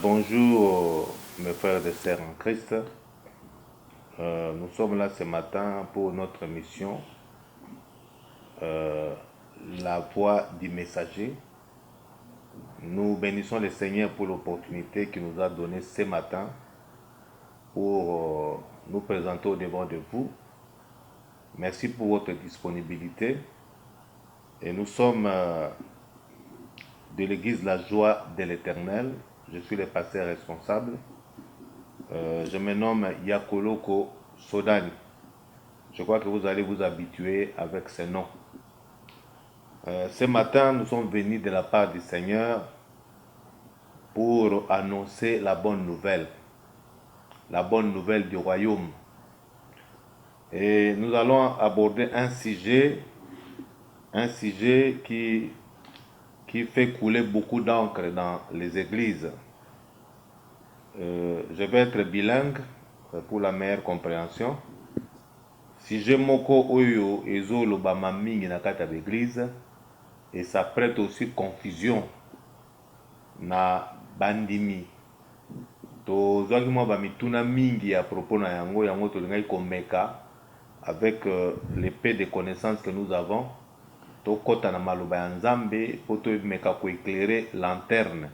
Bonjour mes frères et sœurs en Christ. Nous sommes là ce matin pour notre mission, euh, la voix du messager. Nous bénissons le Seigneur pour l'opportunité qu'il nous a donnée ce matin pour nous présenter au devant de vous. Merci pour votre disponibilité. Et nous sommes de l'église La Joie de l'Éternel. Je suis le pasteur responsable. Je me nomme Yakoloko Sodani. Je crois que vous allez vous habituer avec ce nom. Ce matin, nous sommes venus de la part du Seigneur pour annoncer la bonne nouvelle du royaume. Et nous allons aborder un sujet qui fait couler beaucoup d'encre dans les églises. Je vais être bilingue pour la meilleure compréhension. Sujet moko oyo ezolobama mingi na kati ya l'église et ça prête aussi confusion na bandimi. Tozwaki mwa bamituna mingi à propos na yango tolingaki komeka avec l'épée de connaissances que nous avons. Tokota na maloba ya Nzambe po tomeka ko éclairer lanterne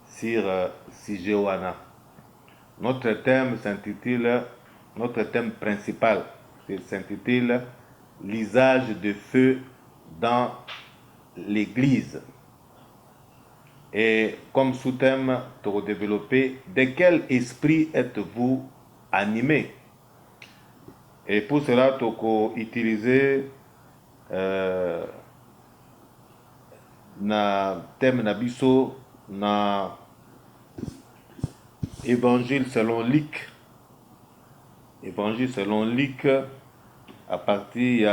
sur sujet wana. Notre thème principal s'intitule l'usage de feu dans l'église. Et comme sous-thème, pour développer, de quel esprit êtes-vous animé? Et pour cela, tu peux utiliser na thème na biso na Évangile selon Luc. Évangile selon Luc, à partir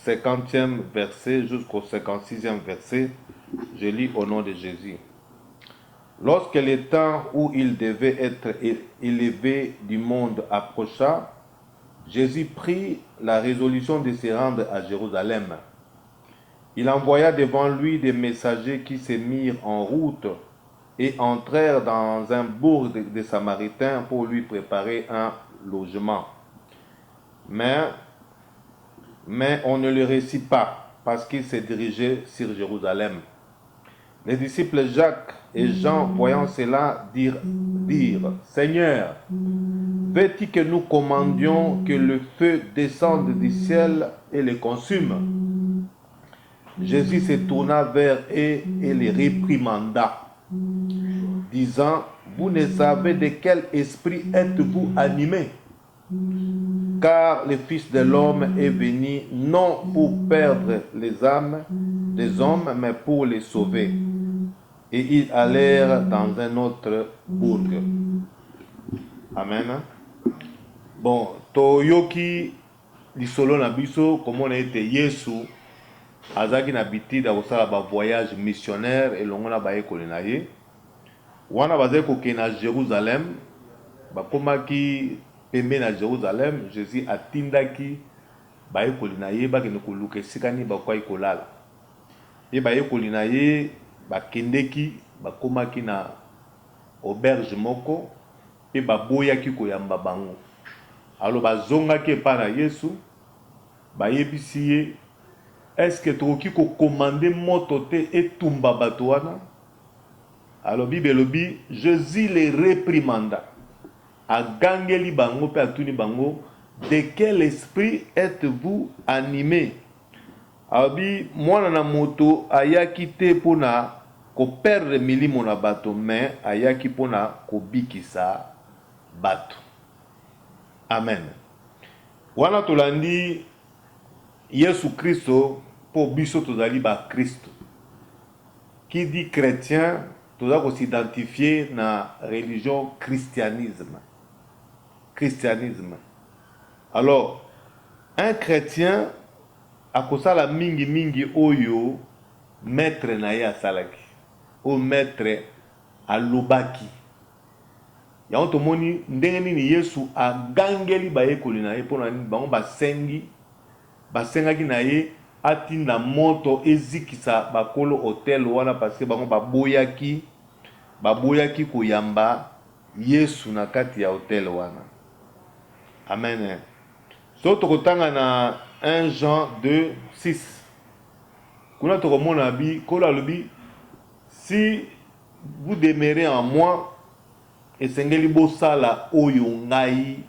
du 50e verset jusqu'au 56e verset, je lis au nom de Jésus. Lorsque le temps où il devait être élevé du monde approcha, Jésus prit la résolution de se rendre à Jérusalem. Il envoya devant lui des messagers qui se mirent en route et entrèrent dans un bourg des Samaritains pour lui préparer un logement. Mais on ne le réussit pas parce qu'il se dirigeait sur Jérusalem. Les disciples Jacques et Jean, voyant cela, dirent Seigneur, veux-tu que nous commandions que le feu descende du ciel et le consume? Jésus se tourna vers eux et les réprimanda, disant, vous ne savez de quel esprit êtes-vous animés? Car le Fils de l'homme est venu non pour perdre les âmes des hommes, mais pour les sauver. Et ils allèrent dans un autre bourg. Amen. Bon, toyoki lisolo na biso comme on a été Yesu azaki na biti da kosala ba voyage missionnaire elongo na bayekoli na ye wana bazali kokende na Jérusalem bakomaki pembe na Jérusalem. Jésus atindaki bayekoli na ye bakende koluka esika nini bakoki kolala ye bayekoli na ye bakendeki bakomaki na auberge moko pe baboyaki koyamba bango. Alors bazongaki epai na Yesu bayebisi ye est-ce que tokoki kokomande moto te etumba bato wana? Alors Bible elobi Jésus les réprimanda, agangeli bango pe atuni bango, de quel esprit êtes-vous animés? Abi mwana na moto ayaki te pona ko perdre milimo na bato, mais ayaki pona ko bikisa bato. Amen. Wana tolandi Yesu Christo pour biso tozali ba Christo. Qui dit chrétien, toza ko s'identifier na religion christianisme. Alors, un chrétien akosala mingi oyo maître na ye asalaki o maître alobaki. Yango tomoni ndenge nini Yesu agangeli bayekoli na ye mpona bango basengaki na ye atinda moto ezikisa bakolo hotel wana parce que bango baboyaki baboyaki koyamba Yesu na kati ya hotel wana. Amen. So tokotanga na 1 Jean 2, 6. Kuna tokomona bi kola lobi, si vous demeurez en moi, esengeli bosala oyo ngai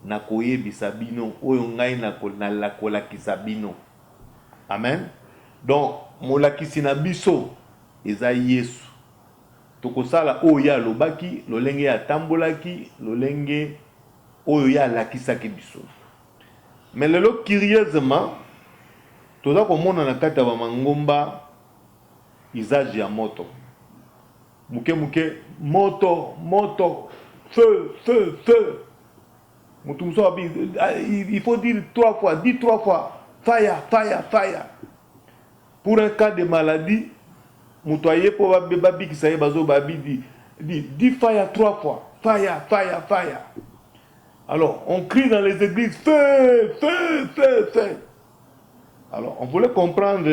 na koyebisa bino, oyo ngai na kolakisa bino. Amen. Donc molakisi na biso eza Yesu. Tokosala oyo ya lobaki, lolenge ya tambolaki, lolenge oyo ya lakisaki biso. Mais lelo curieusement, toza komona na kati ya bamangomba usage ya moto. Muke moto, feu. Il faut dire 3 fois, dis 3 fois, fire. Pour un cas de maladie, mutoye po babi qui saye bazo babi dit fire 3 fois, fire. Alors, on crie dans les églises, feu. Alors, on voulait comprendre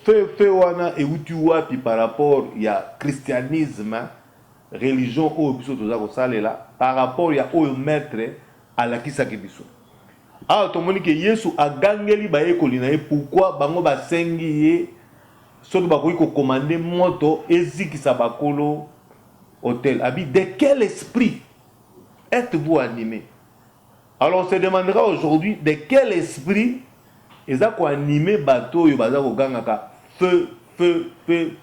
feu wana et où tu vois puis par rapport il y a christianisme, religion au biso toza ko salela par rapport il y a au maître à la kisaki biso. Ah, to moni que Yesu agangeli ba ekoli na pourquoi bango ba sengi ye soto ba ko commander moto ezikisa bakolo hôtel. Abi de quel esprit êtes-vous animé? Alors on se demandera aujourd'hui de quel esprit ils ont animé bateau yo baza ko gangaka feu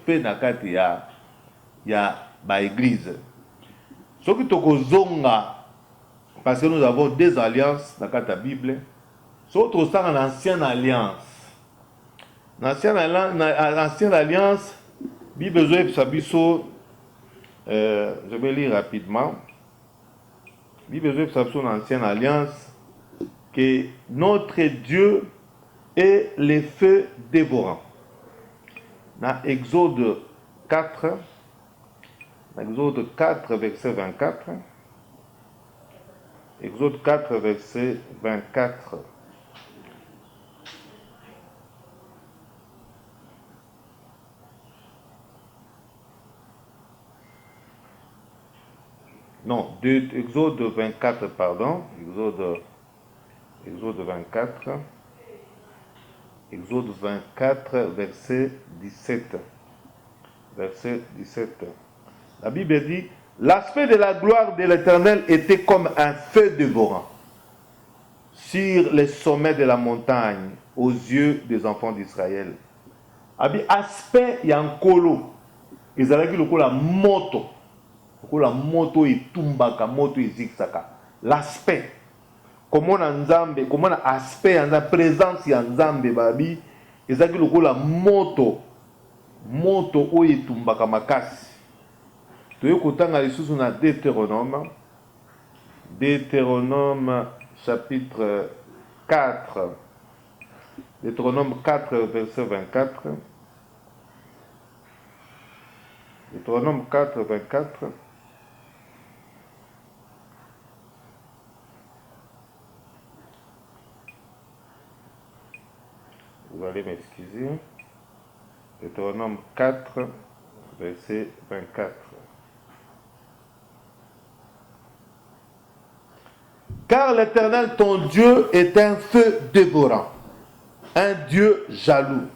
na kati ya ba église. Ce qui toko zonga parce que nous avons deux alliances dans la Bible. Surtout dans l'ancienne alliance. L'ancienne alliance, Bible je vais lire rapidement. Bible dans l'ancienne alliance que notre Dieu est le feu dévorant. Dans Exode 4, verset 24. Exode 4, verset 24. Non, Exode 24, pardon. Exode 24. Exode 24, verset 17. Verset 17. La Bible dit: l'aspect de la gloire de l'Éternel était comme un feu dévorant sur les sommets de la montagne aux yeux des enfants d'Israël. Abi aspect yankolo ezalaki lokola moto etumbaka, moto ezikisaka. L'aspect comment nzambe, comment aspect ya présence ya nzambe babi ezalaki lokola moto oyo etumbaka makasi. Toyokotanga lisusu na Deutéronome chapitre 4. Deutéronome 4 verset 24. Deutéronome 4 24. Vous allez m'excuser. Deutéronome 4 verset 24. Car l'Éternel, ton Dieu, est un feu dévorant, un Dieu jaloux.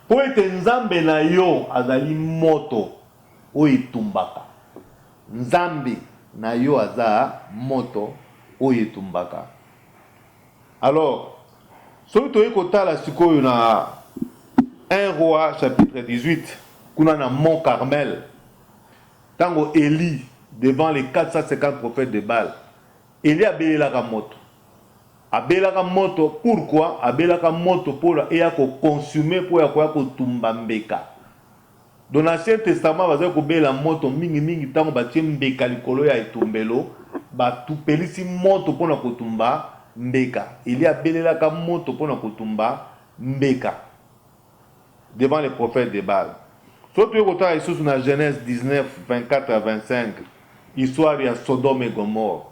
Pour être nzambe na yo azali moto oyetumbaka. Nzambe na yo aza moto oyetumbaka. Alors, celui qui kotala sikoyo na 1 Roi chapitre 18, kuna na Mont Carmel, tango Élie devant les 450 prophètes de Baal, Élie abelaka moto. Abelaka moto, pourquoi? Abelaka moto pour eya ko consumer pour ya ko tumba mbeka. Dans l'Ancien Testament baza ko bela moto mingi tango batie mbeka likolo ya etumbelo, ba tupelisi moto pona ko tumba mbeka. Élie abelaka moto pona ko tumba mbeka devant les prophètes de Baal. Surtout quand on est dans Genèse 19 24 à 25, histoire ya Sodome et Gomorre.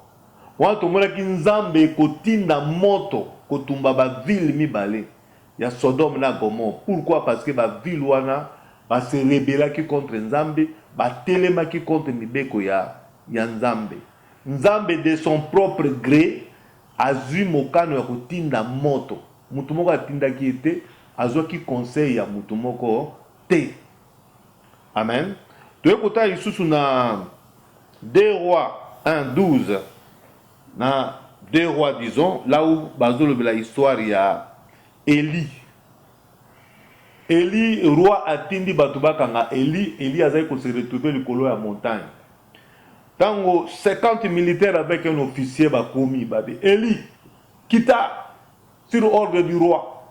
Watu mwana kinzambe kotinda moto kotumba ba ville mibale ya Sodome na Gomorre. Pourquoi? Parce que ba ville wana ba se rebelaki contre Nzambe, ba telemaki contre mibeko ya Nzambe. Nzambe de son propre gré azui mokano ya kotinda moto. Mutu moko atindaki ete azwaki conseil ya mutu moko te. Amen. Toyekota lisusu na 2 Rois 1:12 na 2 Rois disons là où bazolobela histoire ya Eli. Eli roi atindi bato bakanga Eli azali ko se retrouver likolo ya montagne. Tango 50 militaires avec un officier bakomi babi Eli quitta sur ordre du roi.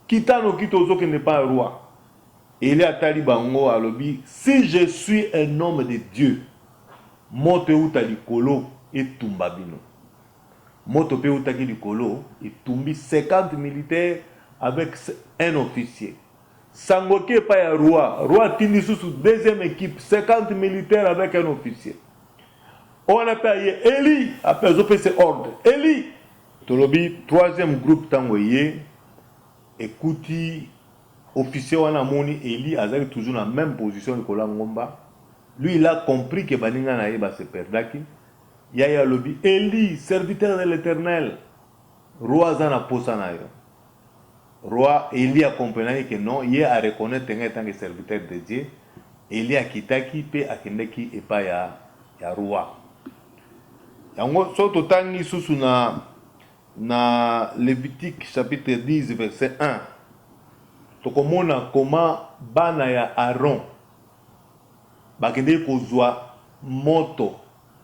Quitta no kito zo n'est pas un roi. Eli atali bango alobi si je suis un homme de Dieu moto uta likolo etumba bino. Moto pe uta ki likolo etumbi 50 militaires avec un officier. Sangoke pa ya roi tindi sous deuxième équipe 50 militaires avec un officier. On a payé Eli après ses ordres. Eli tolobi troisième groupe tangoye écouti officier wana moni Eli azali toujours dans la même position que la ngomba. Lui il a compris que baninga na yeba se perdaki. Yaya lobi Eli serviteur de l'Éternel. Roi zana posa na yo. Roi Eli a compris que non, il a reconnaître en tant que serviteur de Dieu. Eli a kitaki pe akendeki epa ya roi. Yango soto tangi susu na Lévitique chapitre 10 verset 1. Tokomona comment bana ya Aaron bakende kozwa moto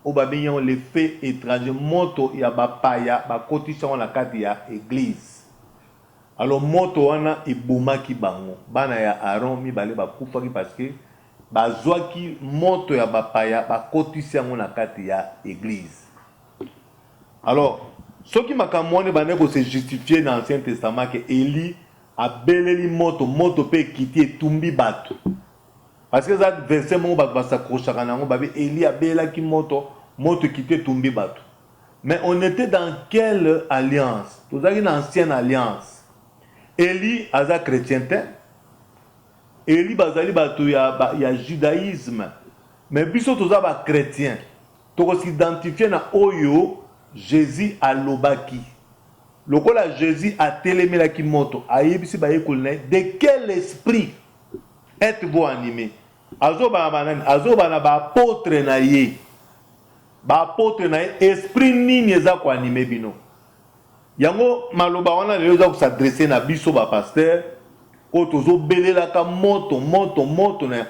o babenyo le fait étranger moto ya bapaya bakotisa na kati ya église. Alors moto wana ebomaki bango bana ya Aaron mibale bakufaki parce que bazwaki moto ya bapaya bakotisa na kati ya église. Alors ce qui m'a kamone bane ko se justifier dans l'Ancien Testament que Eli a beleli moto pe quitter tumbi bato. Parce que ça verset mon ba s'accrochaka nango babi Eli a belaki moto quitter tumbi bato. Mais on était dans quelle alliance? Vous avez une ancienne alliance. Eli aza chrétienté. Eli bazali bato ya judaïsme. Mais biso toza ba chrétien. To s'identifier na oyo Jésus a lobaki. Lokola Jésus a télémelaki moto. Ayebisi ba yekolne de quel esprit êtes-vous animé? Azoba na ba apôtre na ye. Ba apôtre na ye esprit nini eza ko animé bino. Yango maloba wana lelo za ko s'adresser na biso ba pasteur ko tozo belelaka moto na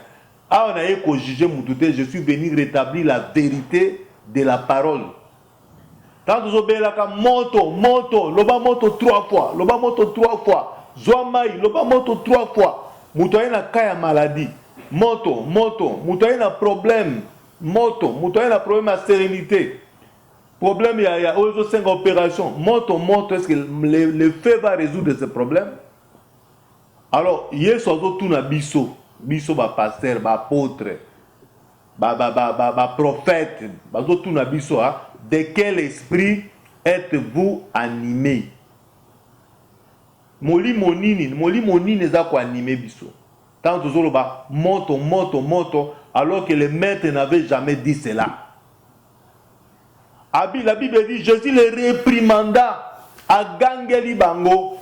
a na ye ko juger mututé. Je suis venu rétablir la vérité de la parole. Tant tozo belelaka moto loba moto 3 fois, loba moto 3 fois, zoamai loba moto 3 fois. Muto na kaya maladie. Moto muto na problème. Muto na problème à sérénité. Problème il y a 5 opérations. Moto est-ce que le fait va résoudre ce problème? Alors, yeso zo tuna biso ba pasteur, ba apôtre, ba prophète, ba zo tuna biso de quel esprit êtes-vous animé? Moli monini za ko animé biso. Tant toujours ba moto alors que le maître n'avait jamais dit cela. La Bible dit Jésus les réprimanda à gangeli bango.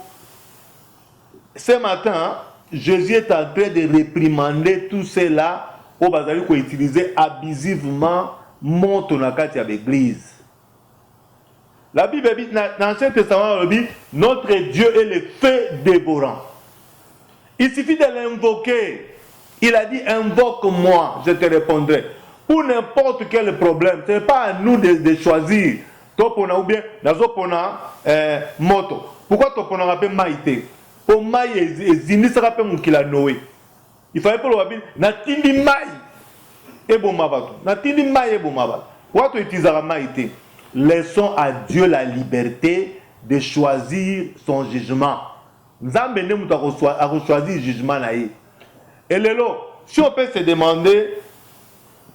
Ce matin, Jésus est en train de réprimander tout cela au bazali ko utiliser abusivement moto na kati ya l'église. La Bible dit dans l'Ancien Testament notre Dieu est le feu dévorant. Il suffit de l'invoquer. Il a dit invoque-moi, je te répondrai. Pour n'importe quel problème, ce n'est pas à nous de choisir. Topona ou bien nazopona moto. Pourquoi topona rappelle maïté? Pour maï zini se rappelle mukila Noé. Il fallait pour le rappeler natindi maï et bon mabato. Natindi maï et bon mabato. Pourquoi tu utilises maïté? Laissons à Dieu la liberté de choisir son jugement. Nous avons choisi le jugement. Et lelo, si on peut se demander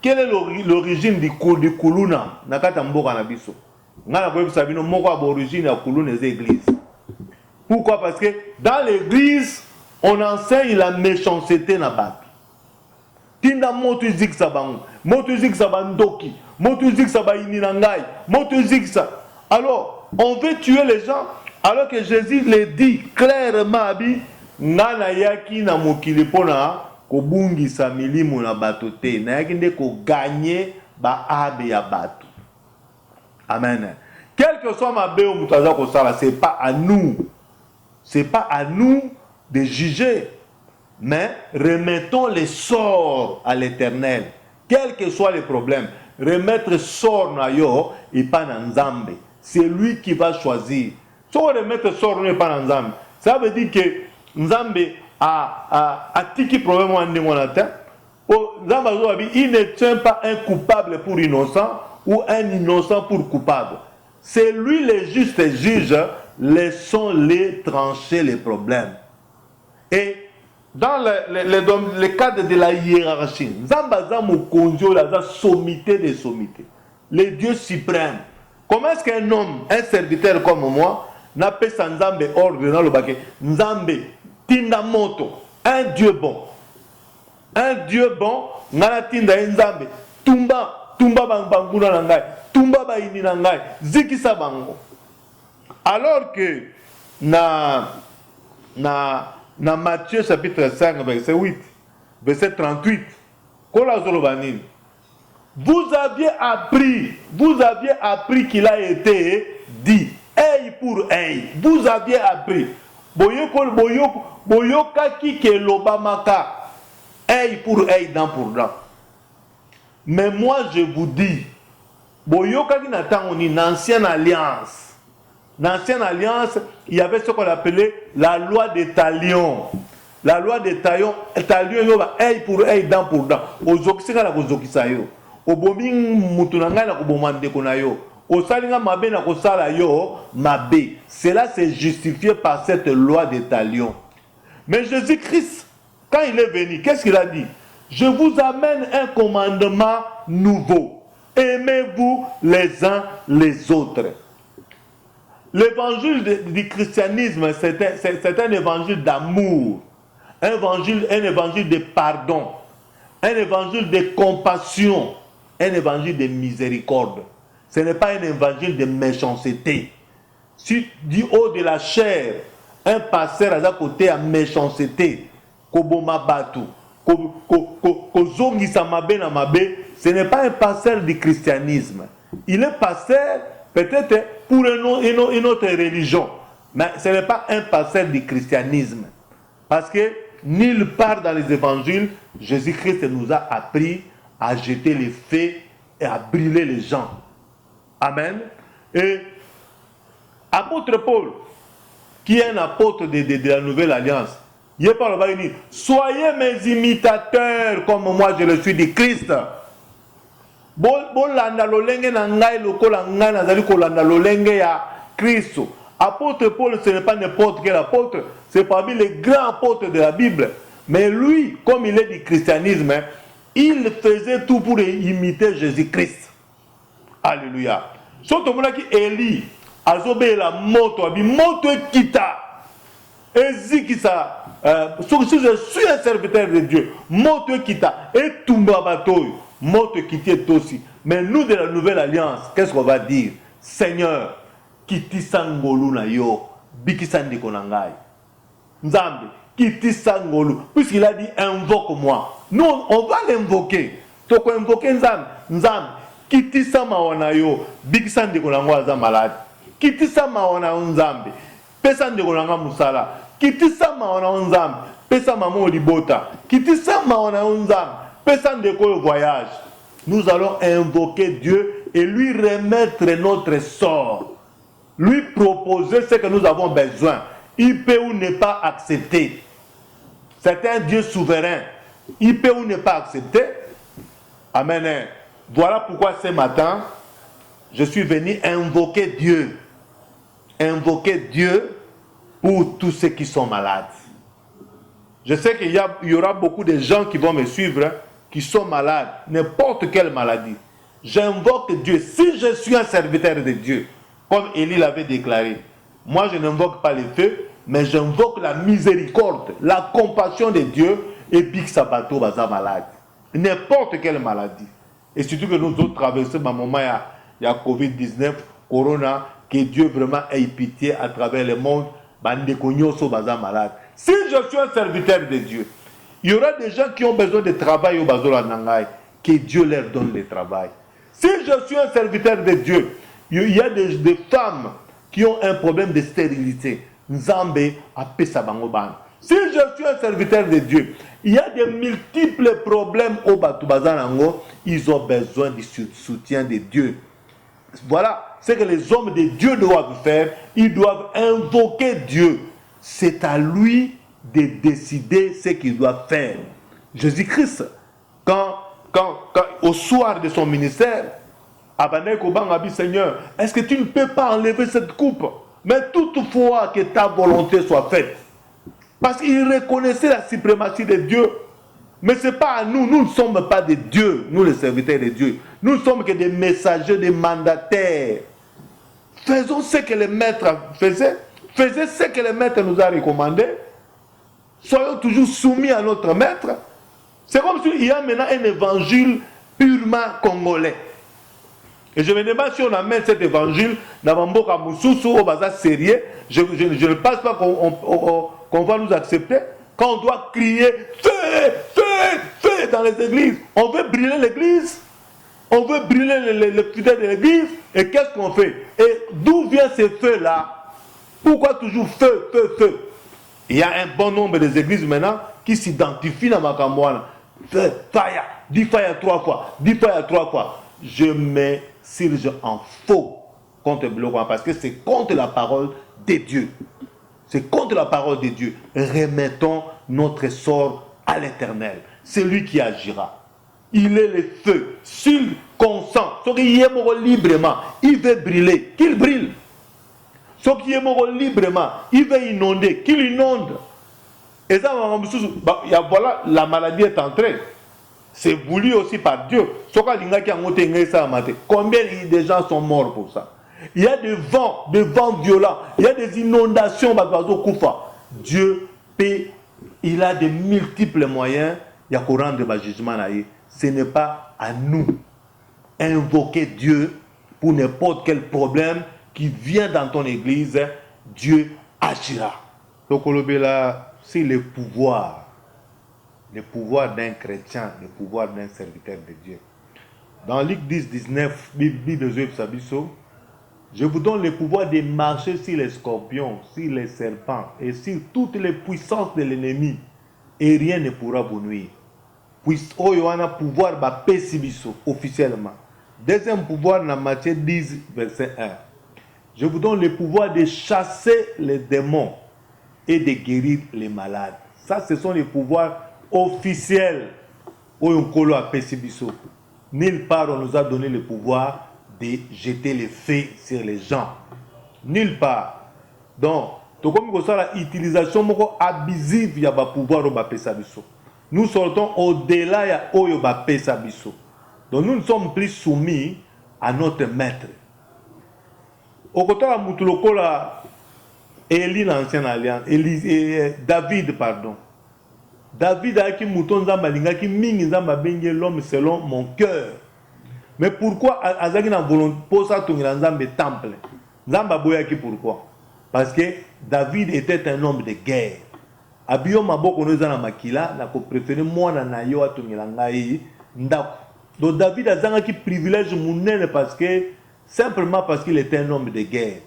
quelle est l'origine du kuluna, nakata mboka na biso. Ngana ko sabino moko a origine ya kuluna des églises. Pourquoi? Parce que dans l'église, on enseigne la méchanceté na bat. tinda moto ziksa bango, moto ziksa bandoki, moto ziksa ba ininangai, moto ziksa. Alors, on veut tuer les gens, alors que Jésus le dit clairement, ngana yaki na mokili pona ko bungisa milimo na bato te, na yaki nde ko gagner ba abe ya bato. Amen. Quel que soit ma béo mutaza ko sala, c'est pas à nous. C'est pas à nous de juger. Mais remettons les sorts à l'Éternel. Quels que soient les problèmes, remettre sort na yo et pas na Nzambe. C'est lui qui va choisir. Si on remettre sort na pas na Nzambe, ça veut dire que Nzambe a tiki problème en démonateur. Il ne tient pas un coupable pour innocent ou un innocent pour coupable. C'est lui le juste juge. Laissons-les trancher les problèmes. Et dans le cadre de la hiérarchie, Zambaza Mokonjo, la sommité des sommités, le Dieu suprême. Comment est-ce qu'un homme, un serviteur comme moi, n'a pas sans Nzambe ordre dans le baquet? Nzambe, Tinda Moto, un Dieu bon. Un Dieu bon, Nana Tinda Nzambe, Tumba Banguna Nangai, Tumba Baini Nangai, Zikisa Bango. Alors que na Matthieu chapitre 5, verset 8, verset 38, vous aviez appris qu'il a été dit, œil pour œil. Vous aviez appris. Boyoka ki ke lobamaka, œil pour œil, dent pour dent. Mais moi je vous dis, boyoka ki natang on une ancienne alliance. Dans l'ancienne alliance, il y avait ce qu'on appelait la loi des talions. La loi des talions, talions, œil pour œil, dent pour dent. Ozokisika na kozokisa yo. Obomi mutunanga na kobomande konayo. Osalinga mabe na kosala yo mabe. Cela s'est justifié par cette loi des talions. Mais Jésus-Christ, quand il est venu, qu'est-ce qu'il a dit? Je vous amène un commandement nouveau. Aimez-vous les uns les autres. L'évangile du christianisme, c'est un évangile d'amour, un évangile de pardon, un évangile de compassion, un évangile de miséricorde. Ce n'est pas un évangile de méchanceté. Si du haut de la chair, un pasteur à côté à méchanceté, koboma batu, kozongisa mabe na mabe, ce n'est pas un pasteur du christianisme. Il est pasteur peut-être pour une autre religion, mais ce n'est pas un pasteur du christianisme. Parce que nulle part dans les évangiles, Jésus-Christ nous a appris à jeter les feux et à brûler les gens. Amen. Et apôtre Paul, qui est un apôtre de la Nouvelle Alliance, il parle à dire, soyez mes imitateurs comme moi je le suis du Christ. Apôtre Paul, ce n'est pas n'importe quel apôtre, c'est parmi les grands apôtres de la Bible. Mais lui, comme il est du christianisme, il faisait tout pour imiter Jésus-Christ. Alléluia. Surtout que Élie, Azobé la moto, moto kita. Ezikisa, si je suis un serviteur de Dieu, moto kita, et tumba batoy. Moto quitter aussi. Mais nous de la Nouvelle Alliance, qu'est-ce qu'on va dire? Seigneur, kiti sangolu na yo, bikisandi konangai. Nzambe, kiti sangolu. Puisqu'il a dit invoque-moi. Nous, on va l'invoquer. Donc invoquer Nzambe. Nzambe, kiti samawana yo, bikisandi konangwa za malade. Kiti samawana Nzambe, pesandi konanga musala. Kiti samawana Nzambe, pesa mamo libota. Kiti samawana Nzambe. Le voyage, nous allons invoquer Dieu et lui remettre notre sort, lui proposer ce que nous avons besoin. Il peut ou ne pas accepter. C'est un Dieu souverain. Il peut ou ne pas accepter. Amen. Voilà pourquoi ce matin, je suis venu invoquer Dieu. Invoquer Dieu pour tous ceux qui sont malades. Je sais qu'il y aura beaucoup de gens qui vont me suivre, qui sont malades, n'importe quelle maladie. J'invoque Dieu. Si je suis un serviteur de Dieu, comme Élie l'avait déclaré, moi je n'invoque pas les feux, mais j'invoque la miséricorde, la compassion de Dieu, et puis que Sabato va malade. n'importe quelle maladie. Et surtout que nous autres traversons un moment, il y a Covid-19, Corona, que Dieu vraiment ait pitié à travers le monde. Malade. Si je suis un serviteur de Dieu, il y aura des gens qui ont besoin de travail au Bazola Nangai, que Dieu leur donne le travail. Si je suis un serviteur de Dieu, il y a des femmes qui ont un problème de stérilité. Nzambe a Pesabangoban. Si je suis un serviteur de Dieu, il y a de multiples problèmes au Batubazanango, ils ont besoin du soutien de Dieu. Voilà ce que les hommes de Dieu doivent faire. Ils doivent invoquer Dieu. C'est à lui de décider ce qu'il doit faire. Jésus-Christ, quand au soir de son ministère, Abanek Obang a dit, Seigneur, est-ce que tu ne peux pas enlever cette coupe? Mais toutefois que ta volonté soit faite. Parce qu'il reconnaissait la suprématie de Dieu. Mais ce n'est pas à nous. Nous ne sommes pas des dieux, nous les serviteurs de Dieu. Nous ne sommes que des messagers, des mandataires. Faisons ce que le maître faisait. Faisons ce que le maître nous a recommandé. Soyons toujours soumis à notre maître. C'est comme s'il y a maintenant un évangile purement congolais. Et je me demande si on amène cet évangile dans Mboka Moussoussou au bazar sérieux. Je ne pense pas qu'on va nous accepter. Quand on doit crier feu, feu, feu dans les églises. On veut brûler l'église. On veut brûler les fidèles de l'église. Et qu'est-ce qu'on fait? Et d'où vient ce feu-là? Pourquoi toujours feu, feu, feu? Il y a un bon nombre d'églises maintenant qui s'identifient dans Makambouana. Feu, fire, dis fire 3 fois, dis fire 3 fois. Je mets Sirge en faux contre Bloquant parce que c'est contre la parole de Dieu. C'est contre la parole de Dieu. Remettons notre sort à l'Éternel. C'est lui qui agira. Il est le feu. S'il consent, ce qui est mort librement, il veut brûler, qu'il brûle. Ce qui est mort librement, il veut inonder, qu'il inonde. Et ça, voilà, la maladie est entrée. C'est voulu aussi par Dieu. Combien de gens sont morts pour ça? Il y a des vents violents, il y a des inondations. Dieu paie, il a de multiples moyens. Il y a qu'au rendre le jugement. Ce n'est pas à nous invoquer Dieu pour n'importe quel problème qui vient dans ton église. Dieu agira. Donc, c'est le pouvoir d'un chrétien, le pouvoir d'un serviteur de Dieu. Dans Luc 10, 19, Bible de Sabiso, je vous donne le pouvoir de marcher sur les scorpions, sur les serpents et sur toutes les puissances de l'ennemi, et rien ne pourra vous nuire. Puis, on a pouvoir officiellement. Deuxième pouvoir dans Matthieu 10, verset 1. Je vous donne le pouvoir de chasser les démons et de guérir les malades. Ça, ce sont les pouvoirs officiels. Nulle part on nous a donné le pouvoir de jeter les faits sur les gens. Nulle part. Donc, l'utilisation abusive il y a un pouvoir au Bapesabiso. Nous sortons au-delà il y a Oyo Bapesabiso. Donc nous ne sommes plus soumis à notre maître. Au côté de Moutulokola, Élie l'ancienne alliance, David, pardon. David a dit que l'homme selon mon cœur. Mais pourquoi Azaki na volonté pour ça tourner dans le temple? Zamba boyaki pourquoi? Parce que David était un homme de guerre. Abiyo maboko nozana makila na ko préférer moi na yo atungira ngai ndako. Donc David a zanga ki privilège munene simplement parce qu'il était un homme de guerre.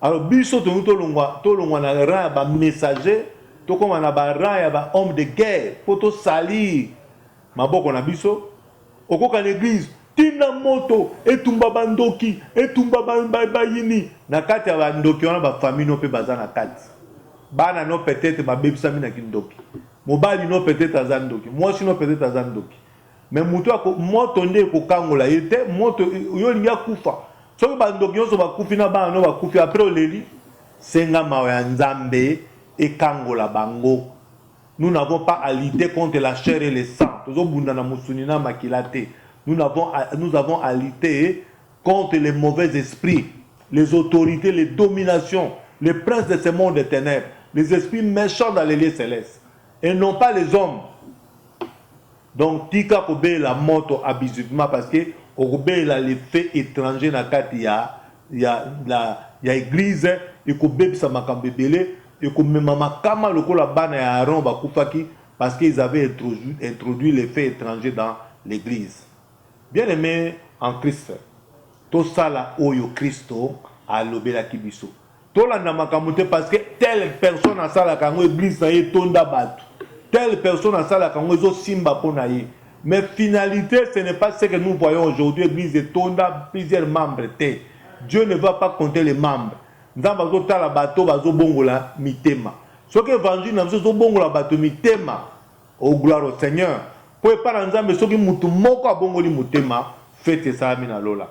Alors biso to longwa na ra ba messager to comme na ba ra ya ba homme de guerre pour to salir maboko na biso okoka l'église tina moto etumba bandoki etumba bayini na kati ya bandoki wana ba famille no pe bazana kati bana no peut-être ba bebisa mina kindoki mobali no peut-être azandoki moi sino peut-être azandoki mais muto ko moto nde ko kangola yete moto yo linga kufa so bandoki yo so ba kufi na bana no ba kufi après oleli senga mawe ya nzambe et kangola bango. Nous n'avons pas à lutter contre la chair et le sang. Nous avons à lutter contre les mauvais esprits, les autorités, les dominations, les princes de ce monde des ténèbres, les esprits méchants dans les lieux célestes. Et non pas les hommes. Donc, tika kobe la moto abusivement parce que kobe la les faits étrangers na kati ya église et kobe sa makambebele et kobe mama kama lokola bana ya Aaron bakufaki parce qu'ils avaient introduit les faits étrangers dans l'église. Bien aimé en Christ, tout ça là oyo Christo a lobela kibiso. Tout la namakamute parce que telle personne a ça la kango église na ye tonda batu. Telle personne a ça la kango zo simba ponaye. Mais finalité, ce n'est pas ce que nous voyons aujourd'hui. L'église de tonda plusieurs membres. Dieu ne va pas compter les membres. Nous avons la bateau bazo bongola mitema. Ce que l'évangile nous zo bongola bateau mitema. Oh gloire au Seigneur. Pour pas dans nzambe soki mutu moko abongoli mutema, faites ça mina lola.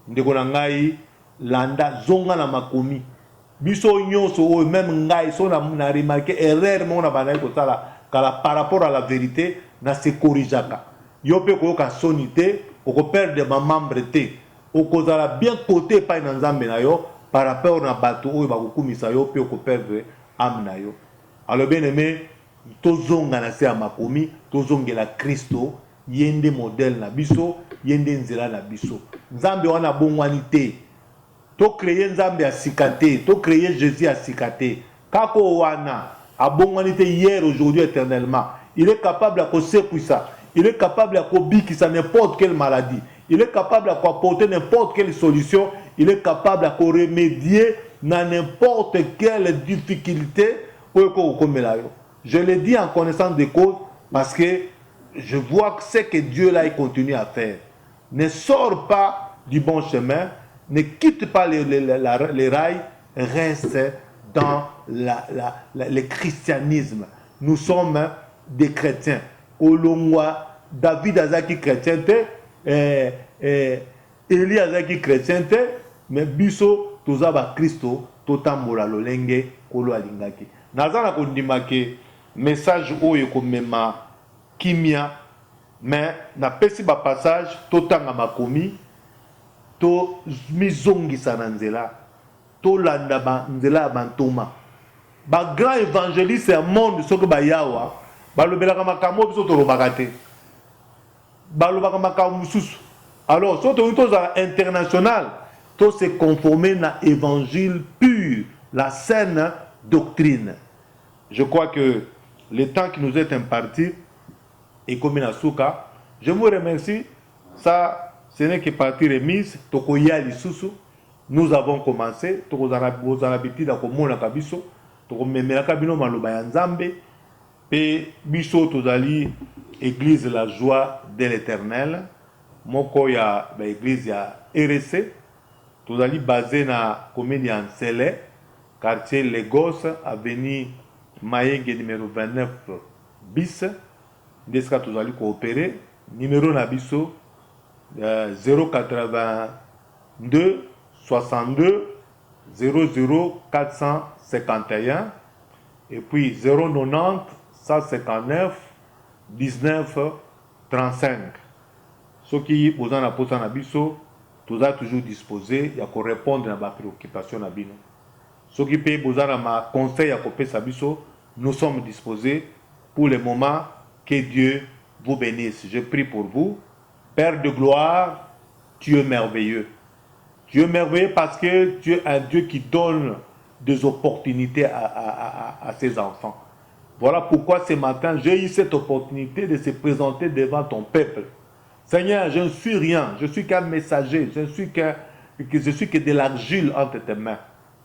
Ndeko na ngai landa zonga na makomi. Biso nyonso o même ngai so na remarqué erreur mo na bana ko sala kala par rapport à la vérité na se corrigeaka. Yo pe ko ka sonité o ko perdre ma membre te. O ko zala bien côté pa na nzambe na yo par rapport na bato o ba ko kumisa yo pe ko perdre âme na yo. Alors bien aimé, tozonga na se makomi, tozongela Kristo, yende modèle na biso, yende nzela na biso. Nzambe wana bongwani te. To créer nzambe a sikate, to créer Jésus a sikate. Kako wana abongwani te hier, aujourd'hui, éternellement. Il est capable à ça. Il est capable à bikisa n'importe quelle maladie. Il est capable à apporter n'importe quelle solution. Il est capable à remédier dans n'importe quelle difficulté. Je le dis en connaissance de cause parce que je vois que ce que Dieu là il continue à faire. Ne sors pas du bon chemin, ne quitte pas les rails, reste dans le christianisme. Nous sommes des chrétiens. Olongwa, David azaki chrétien, Élie azaki chrétien, mais biso tozaba Christo, totambola lolenge kolo alingaki. Nazana kondimake message oyo komema kimia, mais na pesi ba passage totanga makomi to mizongisa na nzela to landa ba nzela bantoma ba grand évangéliste ya monde soko ba yawa balobelaka makambo biso tolobaka te balobaka makambo mususu. Alors soto za international to se conformer na évangile pur, la saine doctrine. Je crois que le temps qui nous est imparti est comme une souka. Je vous remercie. Ça, ce n'est que partie remise. Tokoya lisusu. Nous avons commencé. Tokozana habitude à komona kabiso. Tokomemela kabino maloba ya nzambe. Pe biso tozali église la joie de l'Éternel. Moko ya ba église ya RC. Tozali basé na commune ya Nsele, quartier Lagos, avenue Mayenge numéro 29 bis. Deska tozali coopérer. Numéro nabiso 082 62 00 451 et puis 090 159 19 35. Ce qui vous en a posé nabiso, tout ça toujours disposé à répondre à ma préoccupation nabino. Ce qui peut vous en ma conseil à copier sabiso, nous sommes disposés pour le moment. Que Dieu vous bénisse. Je prie pour vous. Père de gloire, tu es merveilleux. Tu es merveilleux parce que tu es un Dieu qui donne des opportunités à ses enfants. Voilà pourquoi ce matin, j'ai eu cette opportunité de se présenter devant ton peuple. Seigneur, je ne suis rien. Je suis qu'un messager. Je suis que de l'argile entre tes mains.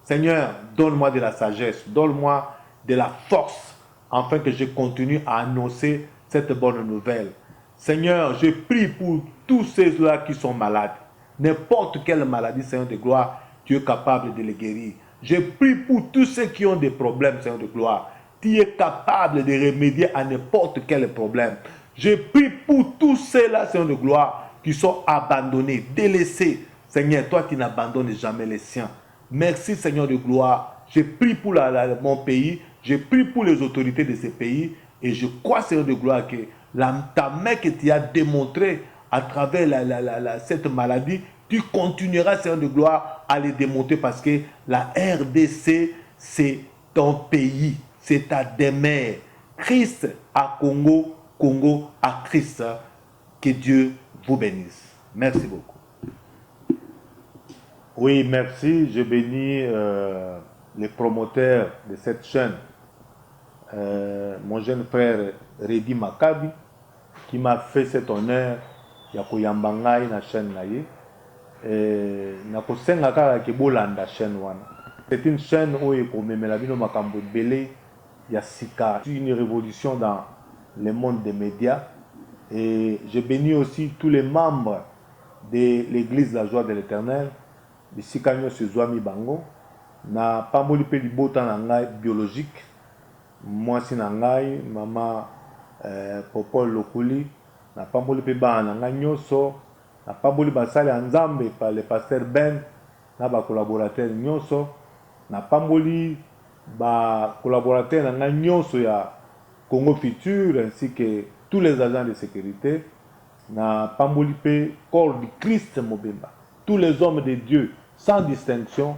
Seigneur, donne-moi de la sagesse. Donne-moi de la force afin que je continue à annoncer cette bonne nouvelle. Seigneur, je prie pour tous ceux-là qui sont malades. N'importe quelle maladie, Seigneur de gloire, tu es capable de les guérir. Je prie pour tous ceux qui ont des problèmes, Seigneur de gloire. Tu es capable de remédier à n'importe quel problème. Je prie pour tous ceux-là, Seigneur de gloire, qui sont abandonnés, délaissés. Seigneur, toi qui n'abandonnes jamais les siens. Merci, Seigneur de gloire. Je prie pour mon pays. Je prie pour les autorités de ce pays et je crois, Seigneur de gloire, que ta main que tu as démontrée à travers cette maladie, tu continueras, Seigneur de gloire, à les démontrer parce que la RDC, c'est ton pays, c'est ta demeure. Christ à Congo Congo à Christ. Que Dieu vous bénisse. Merci beaucoup. Oui, merci. Je bénis les promoteurs de cette chaîne. Mon jeune frère Redi Makabi, qui m'a fait cet honneur ya koyamba na chaîne na ye. Na kosenga kaka ke bolanda chaîne wana. C'est une chaîne où ekomemela bino makambo belé ya sika, une révolution dans le monde des médias. Et je bénis aussi tous les membres de l'église La Joie de l'Éternel, de Sikanyo Suzwami Bango, na pamboli pe libota na ngai biologique, mwasi na ngai, mama Popol Lokuli, na pamboli pe ba na ngai nyoso, na pamboli basali Nzambe par le pasteur Ben, na ba collaborateur nyoso, na pamboli ba collaborateur na ngai nyoso ya Congo Futur ainsi que tous les agents de sécurité, na pamboli pe corps du Christ Mobemba, tous les hommes de Dieu sans distinction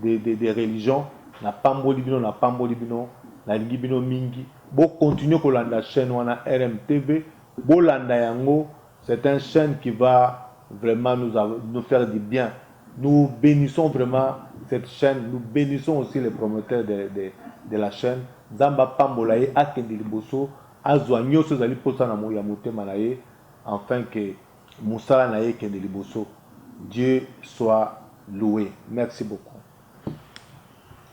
de religions, na pamboli bino, na lingi bino mingi, bo continuer kolanda chaîne wana RMTV, bo landa yango, c'est une chaîne qui va vraiment nous faire du bien. Nous bénissons vraiment cette chaîne, nous bénissons aussi les promoteurs de la chaîne. Zamba pambolaye akende liboso, azwa nyoso zali posa na moya motema na ye, afin que musala na ye kende liboso. Dieu soit loué. Merci beaucoup.